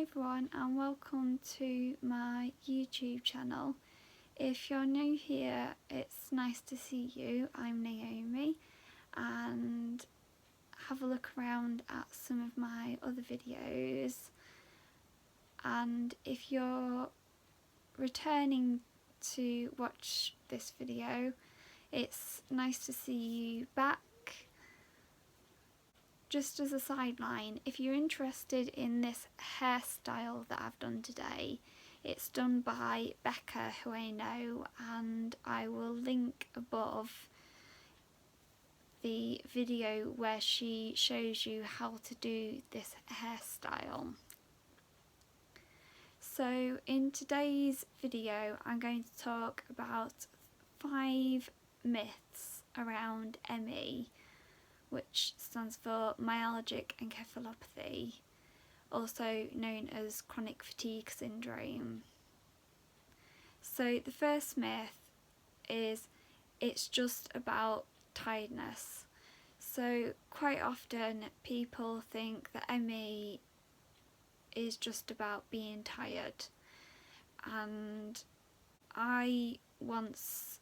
everyone and welcome to my YouTube channel. If you're new here, it's nice to see you. I'm Naomi, and have a look around at some of my other videos. And if you're returning to watch this video, it's nice to see you back. Just as a sideline, if you're interested in this hairstyle that I've done today, it's done by Becca, who I know, and I will link above the video where she shows you how to do this hairstyle. So in today's video I'm going to talk about 5 myths around ME, which stands for myalgic encephalopathy, also known as chronic fatigue syndrome. So the first myth is it's just about tiredness. So quite often people think that ME is just about being tired, and I once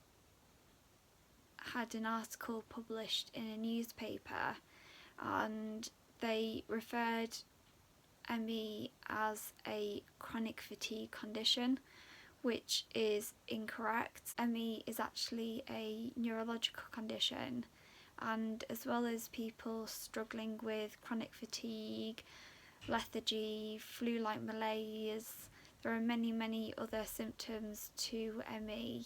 had an article published in a newspaper and they referred ME as a chronic fatigue condition, which is incorrect. ME is actually a neurological condition, and as well as people struggling with chronic fatigue, lethargy, flu-like malaise, there are many other symptoms to ME.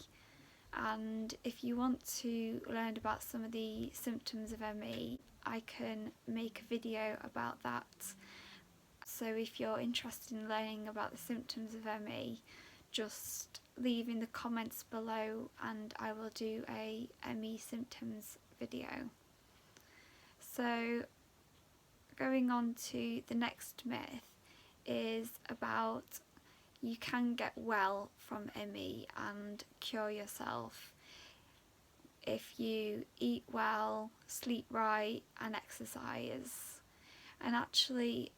And if you want to learn about some of the symptoms of ME, I can make a video about that. So if you're interested in learning about the symptoms of ME, just leave in the comments below and I will do a ME symptoms video. So going on to the next myth is about you can get well from ME and cure yourself if you eat well, sleep right and exercise. And actually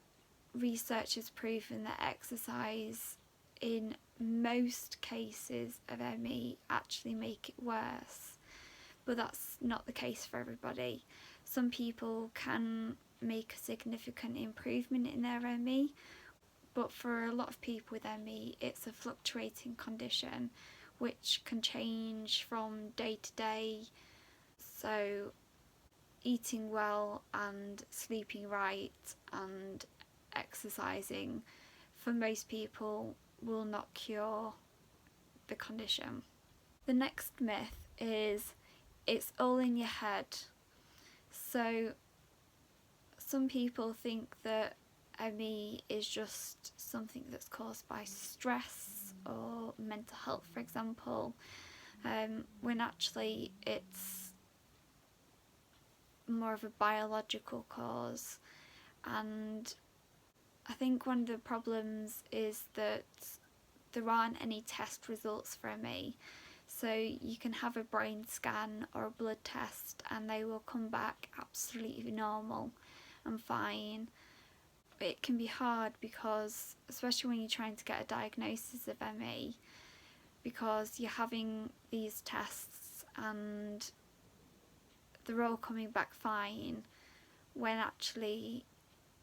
research has proven that exercise in most cases of ME actually make it worse, but that's not the case for everybody. Some people can make a significant improvement in their ME, but for a lot of people with ME, it's a fluctuating condition which can change from day to day. So eating well and sleeping right and exercising for most people will not cure the condition. The next myth is it's all in your head. So some people think that ME is just something that's caused by stress or mental health, for example, when actually it's more of a biological cause. And I think one of the problems is that there aren't any test results for ME. So you can have a brain scan or a blood test and they will come back absolutely normal and fine. It can be hard because, especially when you're trying to get a diagnosis of ME, because you're having these tests and they're all coming back fine when actually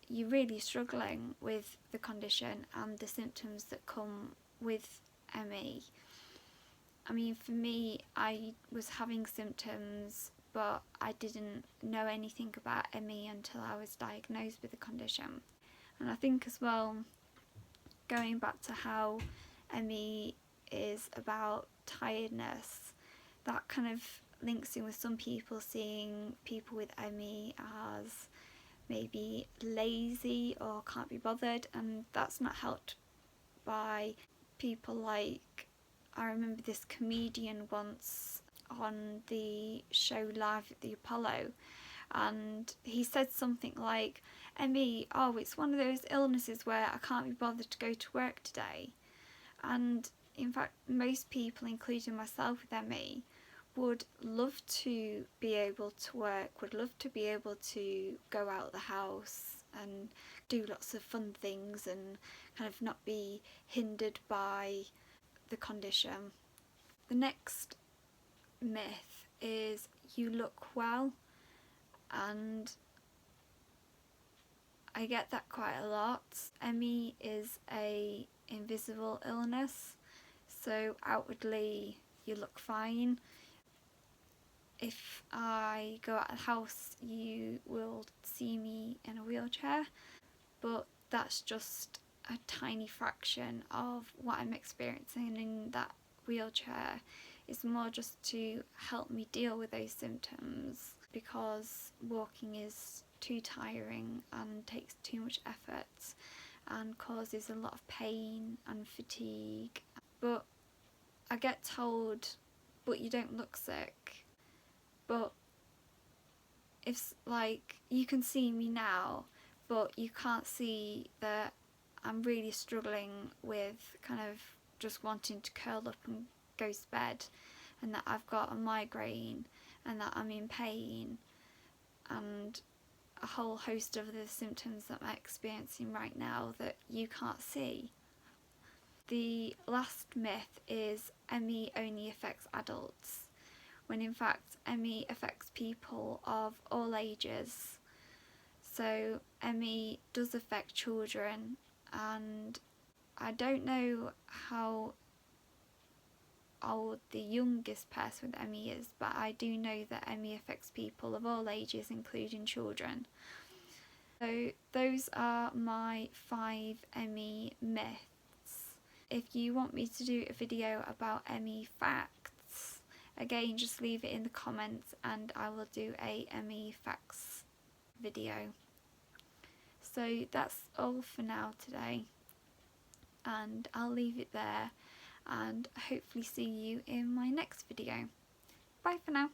you're really struggling with the condition and the symptoms that come with ME. I mean, for me, I was having symptoms, but I didn't know anything about ME until I was diagnosed with the condition. And I think as well, going back to how ME is about tiredness, that kind of links in with some people seeing people with ME as maybe lazy or can't be bothered, and that's not helped by people like, I remember this comedian once on the show Live at the Apollo, and he said something like, ME, oh, it's one of those illnesses where I can't be bothered to go to work today. And in fact, most people, including myself with ME, would love to be able to work, would love to be able to go out the house, and do lots of fun things and kind of not be hindered by the condition. The next myth is you look well, and I get that quite a lot. ME is a invisible illness, so outwardly you look fine. If I go out of the house, you will see me in a wheelchair, but that's just a tiny fraction of what I'm experiencing in that wheelchair. It's more just to help me deal with those symptoms, because walking is too tiring and takes too much effort and causes a lot of pain and fatigue. But I get told, but you don't look sick. But if, like, you can see me now, but you can't see that I'm really struggling with kind of just wanting to curl up and go to bed, and that I've got a migraine, and that I'm in pain, and a whole host of the symptoms that I'm experiencing right now that you can't see. The last myth is ME only affects adults, when in fact ME affects people of all ages. So ME does affect children, and I don't know how old the youngest person with ME is, but I do know that ME affects people of all ages, including children. So those are my 5 ME myths. If you want me to do a video about ME facts, again, just leave it in the comments and I will do a ME facts video. So that's all for now today, and I'll leave it there and hopefully see you in my next video. Bye for now.